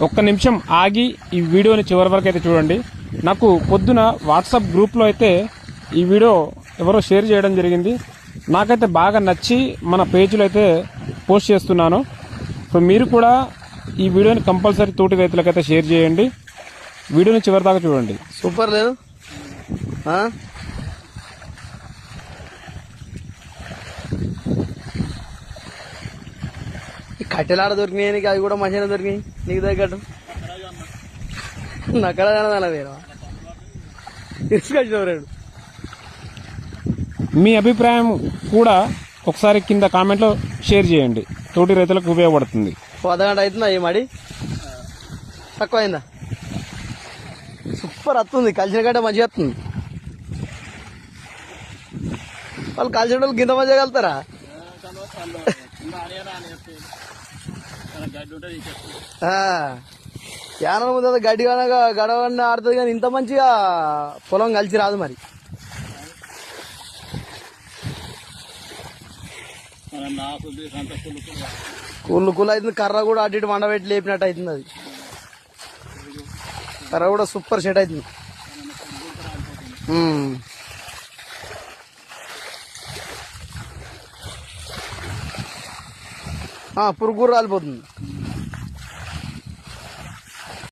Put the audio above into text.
ఒక్క నిమిషం ఆగి ఈ వీడియోని చివరి వరకు అయితే చూడండి. నాకు పొద్దున వాట్సాప్ గ్రూప్లో అయితే ఈ వీడియో ఎవరో షేర్ చేయడం జరిగింది. నాకైతే బాగా నచ్చి మన పేజ్లో అయితే పోస్ట్ చేస్తున్నాను. సో మీరు కూడా ఈ వీడియోని కంపల్సరీ తోటి రైతులకైతే షేర్ చేయండి. వీడియోని చివరి దాకా చూడండి. సూపర్ లేదు కట్టెలాడ దొరికినాయి నీకు, అవి కూడా మంచిగా దొరికినాయి నీకు తగ్గట్టు. నక్కడ తీసుకొచ్చినవాడు. మీ అభిప్రాయం కూడా ఒకసారి కింద కామెంట్లో షేర్ చేయండి. తోటి రైతులకు ఉపయోగపడుతుంది. అర్ధగంట అవుతుందా ఈ మడి తక్కువ అయిందా? సూపర్ వస్తుంది, కలిసిన గడ్డ మంచిగా వస్తుంది. వాళ్ళు కలిసిన వాళ్ళు గింత మంచిగా కలుతారా? యానం ముందు గడ్డి కనుక గడవన్న ఆడుతుంది కానీ ఇంత మంచిగా పొలం కలిసి రాదు. మరి కుళ్ళు కుళ్ళు అవుతుంది. కర్ర కూడా అటు ఇటు వండబెట్టి లేపినట్టు అవుతుంది. అది కర్ర కూడా సూపర్ సెట్ అవుతుంది. పురుగు రాలిపోతుంది.